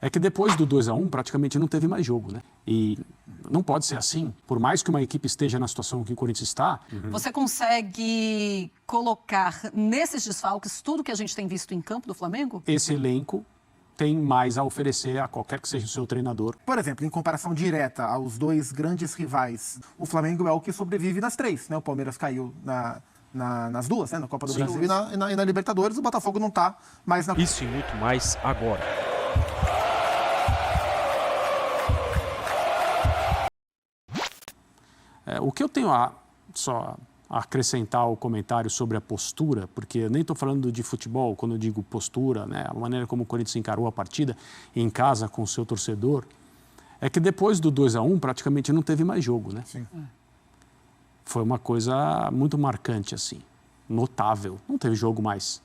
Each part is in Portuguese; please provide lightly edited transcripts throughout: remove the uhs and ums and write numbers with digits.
É que depois do 2-1 praticamente não teve mais jogo, né? E não pode ser assim. Por mais que uma equipe esteja na situação que o Corinthians está... Você consegue colocar nesses desfalques tudo que a gente tem visto em campo do Flamengo? Esse elenco tem mais a oferecer a qualquer que seja o seu treinador. Por exemplo, em comparação direta aos dois grandes rivais, o Flamengo é o que sobrevive nas três, né? O Palmeiras caiu nas duas, né? Na Copa do Brasil e na Libertadores. O Botafogo não está mais na... Isso e muito mais agora. O que eu tenho só a acrescentar ao comentário sobre a postura, porque eu nem estou falando de futebol, quando eu digo postura, né, a maneira como o Corinthians encarou a partida em casa com o seu torcedor, é que depois do 2-1 praticamente não teve mais jogo, né? Sim. Foi uma coisa muito marcante, assim, notável, não teve jogo mais.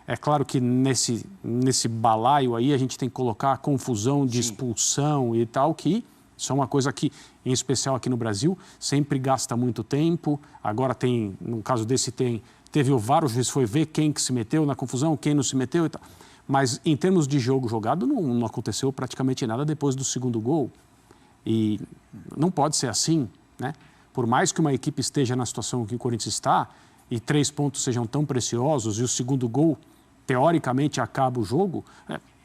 É claro que nesse balaio aí a gente tem que colocar a confusão de expulsão e tal, que isso é uma coisa que, em especial aqui no Brasil, sempre gasta muito tempo. Agora tem, no caso desse, teve o VAR, o juiz foi ver quem que se meteu na confusão, quem não se meteu e tal. Mas em termos de jogo jogado, não aconteceu praticamente nada depois do segundo gol. E não pode ser assim, né? Por mais que uma equipe esteja na situação que o Corinthians está, e 3 pontos sejam tão preciosos, e o segundo gol, teoricamente, acaba o jogo,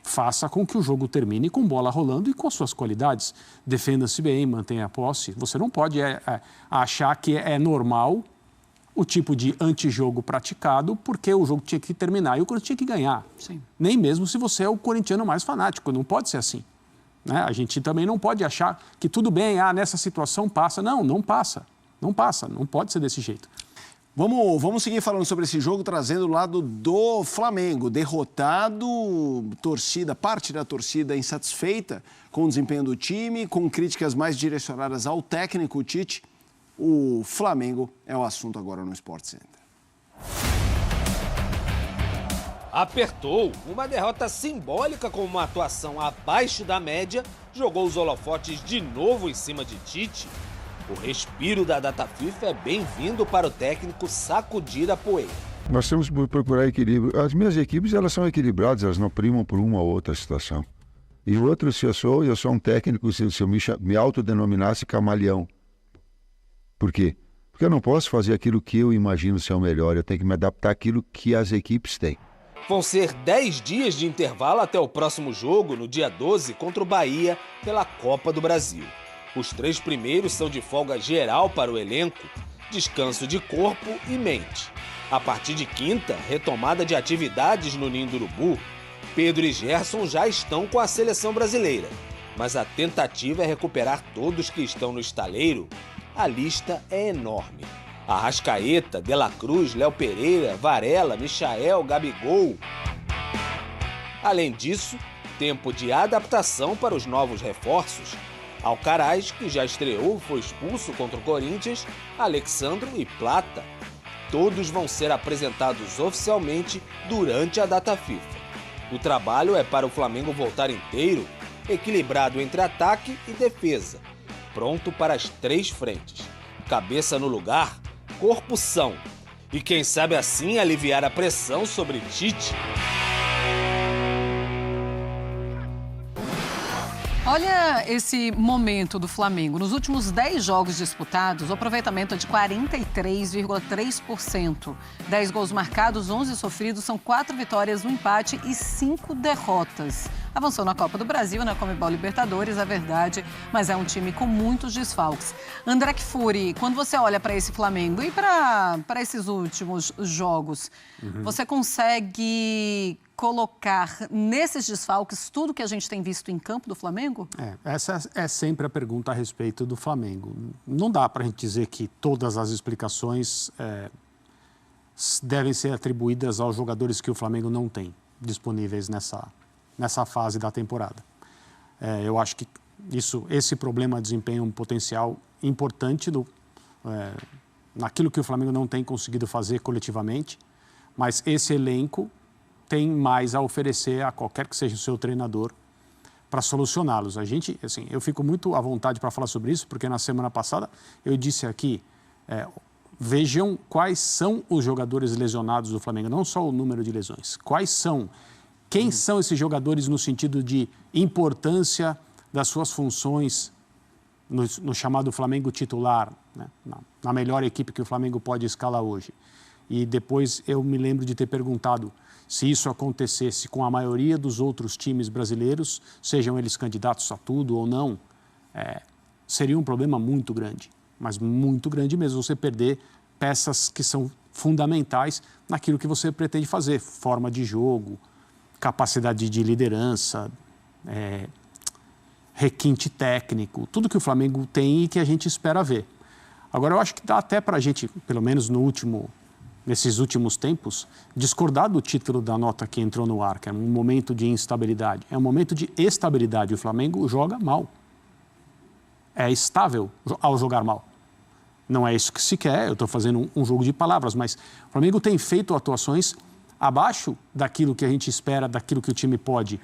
faça com que o jogo termine com bola rolando e com as suas qualidades. Defenda-se bem, mantenha a posse. Você não pode achar que é normal o tipo de antijogo praticado porque o jogo tinha que terminar e o Corinthians tinha que ganhar. Sim. Nem mesmo se você é o corintiano mais fanático. Não pode ser assim, né? A gente também não pode achar que tudo bem, nessa situação passa. Não passa. Não passa. Não pode ser desse jeito. Vamos seguir falando sobre esse jogo, trazendo o lado do Flamengo. Derrotado, parte da torcida insatisfeita com o desempenho do time, com críticas mais direcionadas ao técnico Tite. O Flamengo é o assunto agora no Sport Center. Apertou. Uma derrota simbólica com uma atuação abaixo da média, jogou os holofotes de novo em cima de Tite. O respiro da data FIFA é bem-vindo para o técnico sacudir a poeira. Nós temos que procurar equilíbrio. As minhas equipes, elas são equilibradas, elas não primam por uma ou outra situação. E outro, se eu sou um técnico, se eu me autodenominasse camaleão. Por quê? Porque eu não posso fazer aquilo que eu imagino ser o melhor, eu tenho que me adaptar àquilo que as equipes têm. Vão ser 10 dias de intervalo até o próximo jogo, no dia 12, contra o Bahia, pela Copa do Brasil. Os 3 primeiros são de folga geral para o elenco, descanso de corpo e mente. A partir de quinta, retomada de atividades no Ninho do Urubu. Pedro e Gerson já estão com a seleção brasileira, mas a tentativa é recuperar todos que estão no estaleiro. A lista é enorme. Arrascaeta, De La Cruz, Léo Pereira, Varela, Michael, Gabigol. Além disso, tempo de adaptação para os novos reforços. Alcaraz, que já estreou, foi expulso contra o Corinthians, Alexandro e Plata. Todos vão ser apresentados oficialmente durante a data FIFA. O trabalho é para o Flamengo voltar inteiro, equilibrado entre ataque e defesa, pronto para as 3 frentes. Cabeça no lugar, corpo são. E quem sabe assim aliviar a pressão sobre Tite. Olha esse momento do Flamengo. Nos últimos 10 jogos disputados, o aproveitamento é de 43,3%. 10 gols marcados, 11 sofridos, são 4 vitórias, 1 empate e 5 derrotas. Avançou na Copa do Brasil, na Conmebol Libertadores, é verdade, mas é um time com muitos desfalques. André Kfouri, quando você olha para esse Flamengo e para esses últimos jogos, você consegue colocar nesses desfalques tudo que a gente tem visto em campo do Flamengo? Essa é sempre a pergunta a respeito do Flamengo. Não dá para a gente dizer que todas as explicações devem ser atribuídas aos jogadores que o Flamengo não tem disponíveis nessa fase da temporada. Eu acho que esse problema desempenha um potencial importante naquilo que o Flamengo não tem conseguido fazer coletivamente, mas esse elenco tem mais a oferecer a qualquer que seja o seu treinador para solucioná-los. Eu fico muito à vontade para falar sobre isso, porque na semana passada eu disse aqui, vejam quais são os jogadores lesionados do Flamengo, não só o número de lesões, quais são. Quem são esses jogadores no sentido de importância das suas funções no chamado Flamengo titular, né? Na melhor equipe que o Flamengo pode escalar hoje? E depois eu me lembro de ter perguntado se isso acontecesse com a maioria dos outros times brasileiros, sejam eles candidatos a tudo ou não, seria um problema muito grande, mas muito grande mesmo, você perder peças que são fundamentais naquilo que você pretende fazer, forma de jogo, capacidade de liderança, requinte técnico, tudo que o Flamengo tem e que a gente espera ver. Agora, eu acho que dá até para a gente, pelo menos nesses últimos tempos, discordar do título da nota que entrou no ar, que é um momento de instabilidade. É um momento de estabilidade. O Flamengo joga mal. É estável ao jogar mal. Não é isso que se quer, eu estou fazendo um jogo de palavras, mas o Flamengo tem feito atuações abaixo daquilo que a gente espera, daquilo que o time pode.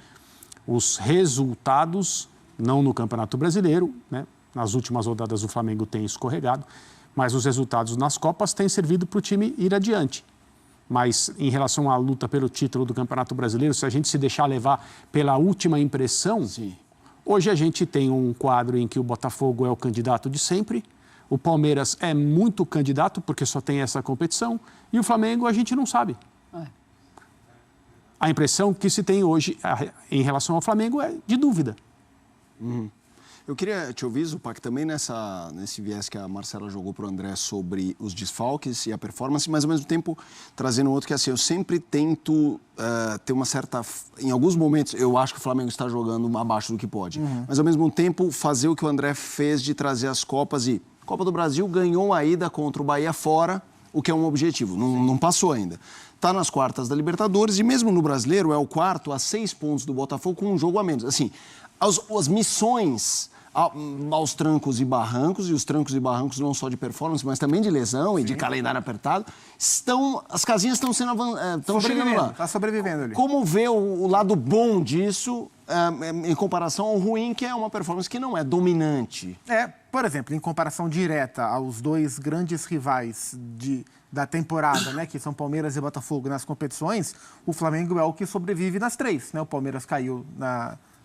Os resultados, não no Campeonato Brasileiro, né? Nas últimas rodadas o Flamengo tem escorregado, mas os resultados nas Copas têm servido para o time ir adiante. Mas em relação à luta pelo título do Campeonato Brasileiro, se a gente se deixar levar pela última impressão, sim, hoje a gente tem um quadro em que o Botafogo é o candidato de sempre, o Palmeiras é muito candidato porque só tem essa competição, e o Flamengo a gente não sabe. A impressão que se tem hoje em relação ao Flamengo é de dúvida. Eu queria te ouvir, Zupac, também nesse viés que a Marcela jogou para o André sobre os desfalques e a performance, mas ao mesmo tempo trazendo outro que assim, eu sempre tento ter uma certa... Em alguns momentos eu acho que o Flamengo está jogando abaixo do que pode, mas ao mesmo tempo fazer o que o André fez de trazer as Copas e... Copa do Brasil ganhou a ida contra o Bahia fora, o que é um objetivo, não passou ainda. Está nas quartas da Libertadores e mesmo no Brasileiro é o quarto a 6 pontos do Botafogo com um jogo a menos. Assim, as missões aos trancos e barrancos, e os trancos e barrancos não só de performance, mas também de lesão e de calendário apertado, as casinhas estão chegando lá. Está sobrevivendo ali. Como vê o lado bom disso em comparação ao ruim, que é uma performance que não é dominante? Por exemplo, em comparação direta aos dois grandes rivais da temporada, né, que são Palmeiras e Botafogo nas competições, o Flamengo é o que sobrevive nas três, né? O Palmeiras caiu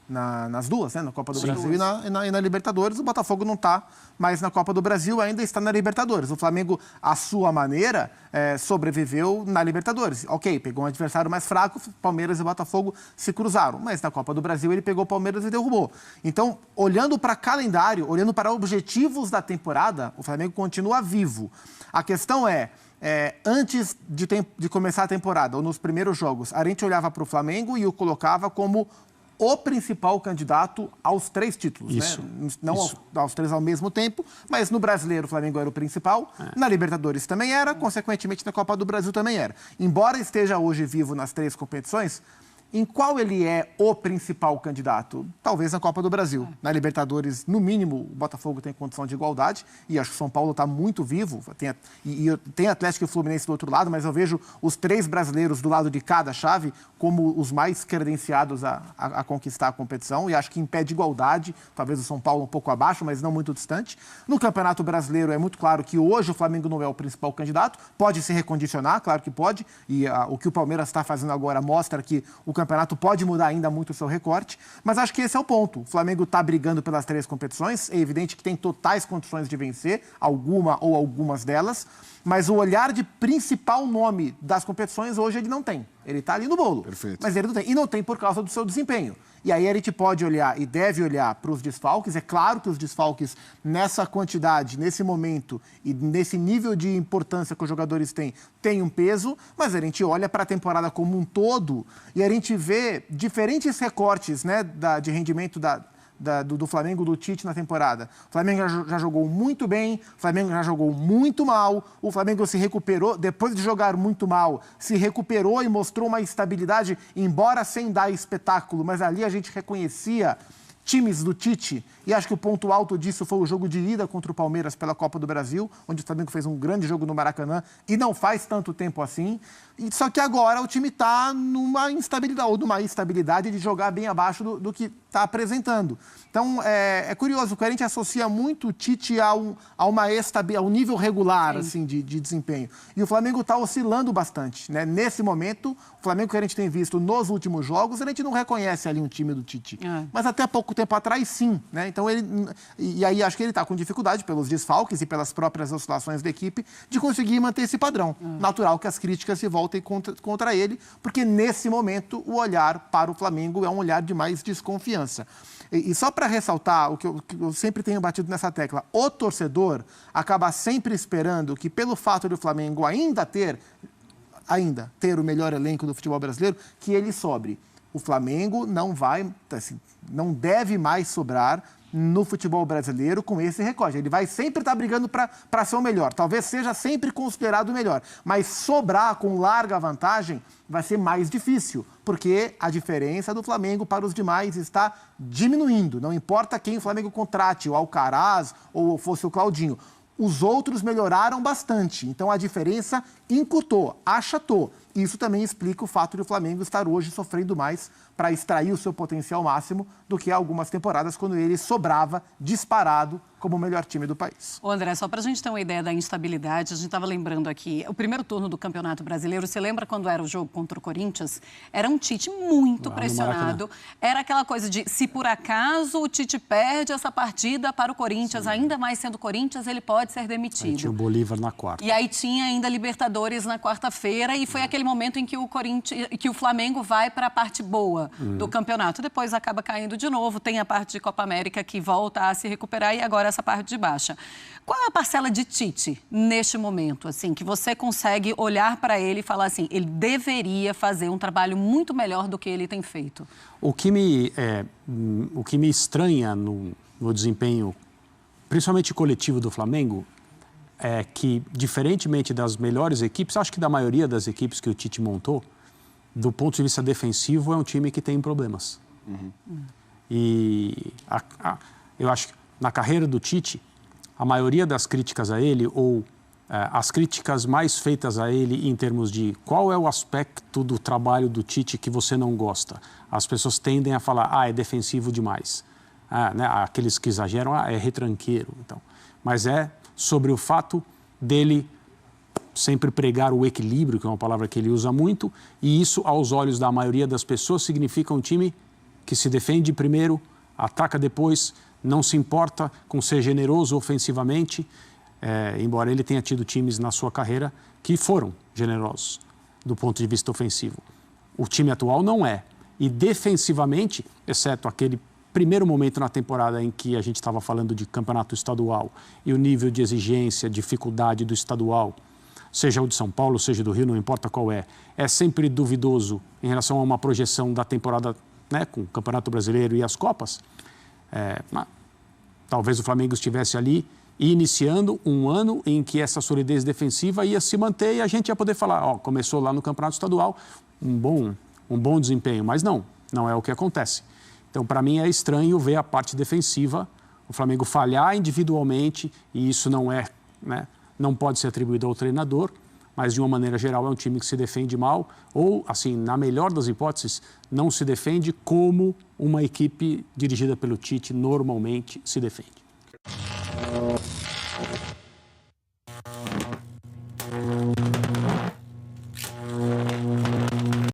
nas duas, né? Na Copa do Brasil e na Libertadores. O Botafogo não está mais na Copa do Brasil, ainda está na Libertadores. O Flamengo, à sua maneira, sobreviveu na Libertadores. Ok, pegou um adversário mais fraco, Palmeiras e Botafogo se cruzaram, mas na Copa do Brasil ele pegou o Palmeiras e derrubou. Então, olhando para calendário, olhando para objetivos da temporada, o Flamengo continua vivo. A questão antes de começar a temporada, ou nos primeiros jogos, a gente olhava para o Flamengo e o colocava como o principal candidato aos 3 títulos. Isso. Né? Não aos 3 ao mesmo tempo, mas no Brasileiro o Flamengo era o principal, na Libertadores também era, consequentemente na Copa do Brasil também era. Embora esteja hoje vivo nas 3 competições, em qual ele é o principal candidato? Talvez na Copa do Brasil. Na Libertadores, no mínimo, o Botafogo tem condição de igualdade e acho que o São Paulo está muito vivo. Tem Atlético e Fluminense do outro lado, mas eu vejo os 3 brasileiros do lado de cada chave como os mais credenciados a conquistar a competição e acho que em pé de igualdade, talvez o São Paulo um pouco abaixo, mas não muito distante. No Campeonato Brasileiro é muito claro que hoje o Flamengo não é o principal candidato, pode se recondicionar, claro que pode, e o que o Palmeiras está fazendo agora mostra que o campeonato pode mudar ainda muito o seu recorte, mas acho que esse é o ponto. O Flamengo está brigando pelas 3 competições, é evidente que tem totais condições de vencer, alguma ou algumas delas, mas o olhar de principal nome das competições hoje ele não tem. Ele está ali no bolo. Perfeito. Mas ele não tem. E não tem por causa do seu desempenho. E aí a gente pode olhar e deve olhar para os desfalques. É claro que os desfalques nessa quantidade, nesse momento e nesse nível de importância que os jogadores têm um peso, mas a gente olha para a temporada como um todo e a gente vê diferentes recortes, né, de rendimento do Flamengo, do Tite na temporada. O Flamengo já jogou muito bem, o Flamengo já jogou muito mal, o Flamengo se recuperou, depois de jogar muito mal, se recuperou e mostrou uma estabilidade, embora sem dar espetáculo, mas ali a gente reconhecia times do Tite, e acho que o ponto alto disso foi o jogo de ida contra o Palmeiras pela Copa do Brasil, onde o Flamengo fez um grande jogo no Maracanã, e não faz tanto tempo assim. Só que agora o time está numa instabilidade, ou numa estabilidade de jogar bem abaixo do que está apresentando. Então, é curioso, a gente associa muito o Tite a um nível regular assim, de desempenho. E o Flamengo está oscilando bastante, né? Nesse momento, o Flamengo que a gente tem visto nos últimos jogos, a gente não reconhece ali um time do Tite. Mas até pouco tempo atrás, sim, né? Então, e aí acho que ele está com dificuldade pelos desfalques e pelas próprias oscilações da equipe de conseguir manter esse padrão. Natural que as críticas se voltem contra ele, porque nesse momento o olhar para o Flamengo é um olhar de mais desconfiança. E só para ressaltar o que eu sempre tenho batido nessa tecla, o torcedor acaba sempre esperando que, pelo fato do Flamengo ainda ter o melhor elenco do futebol brasileiro, que ele sobre. O Flamengo não deve mais sobrar no futebol brasileiro com esse recorde. Ele vai sempre estar brigando para ser o melhor. Talvez seja sempre considerado o melhor. Mas sobrar com larga vantagem vai ser mais difícil, porque a diferença do Flamengo para os demais está diminuindo. Não importa quem o Flamengo contrate, o Alcaraz ou fosse o Claudinho. Os outros melhoraram bastante. Então a diferença encurtou, achatou. Isso também explica o fato de o Flamengo estar hoje sofrendo mais para extrair o seu potencial máximo do que há algumas temporadas, quando ele sobrava disparado como o melhor time do país. Ô André, só para a gente ter uma ideia da instabilidade, a gente estava lembrando aqui, o primeiro turno do Campeonato Brasileiro, você lembra quando era o jogo contra o Corinthians? Era um Tite muito pressionado, era aquela coisa de, se por acaso o Tite perde essa partida para o Corinthians, ainda mais sendo Corinthians, ele pode ser demitido. Aí tinha o Bolívar na quarta. E aí tinha ainda Libertadores na quarta-feira, e foi aquele momento em que o Flamengo vai para a parte boa do campeonato. Depois acaba caindo de novo, tem a parte de Copa América que volta a se recuperar e agora essa parte de baixa. Qual é a parcela de Tite neste momento, assim, que você consegue olhar para ele e falar assim, ele deveria fazer um trabalho muito melhor do que ele tem feito? O que me estranha no desempenho, principalmente coletivo do Flamengo, é que, diferentemente das melhores equipes, acho que da maioria das equipes que o Tite montou, do ponto de vista defensivo, é um time que tem problemas. E eu acho que na carreira do Tite, a maioria das críticas a ele, ou as críticas mais feitas a ele em termos de qual é o aspecto do trabalho do Tite que você não gosta, as pessoas tendem a falar, é defensivo demais. Né? Aqueles que exageram, é retranqueiro. Então. Mas é sobre o fato dele sempre pregar o equilíbrio, que é uma palavra que ele usa muito, e isso, aos olhos da maioria das pessoas, significa um time que se defende primeiro, ataca depois, não se importa com ser generoso ofensivamente, embora ele tenha tido times na sua carreira que foram generosos do ponto de vista ofensivo. O time atual não é. E defensivamente, exceto aquele primeiro momento na temporada em que a gente estava falando de campeonato estadual e o nível de exigência, dificuldade do estadual, seja o de São Paulo, seja do Rio, não importa qual é sempre duvidoso em relação a uma projeção da temporada, né, com o Campeonato Brasileiro e as Copas. Talvez o Flamengo estivesse ali iniciando um ano em que essa solidez defensiva ia se manter e a gente ia poder falar, começou lá no Campeonato Estadual, um bom desempenho, mas não é o que acontece. Então, para mim, é estranho ver a parte defensiva, o Flamengo falhar individualmente, e isso não pode ser atribuído ao treinador, mas, de uma maneira geral, é um time que se defende mal, ou, assim, na melhor das hipóteses, não se defende como uma equipe dirigida pelo Tite normalmente se defende.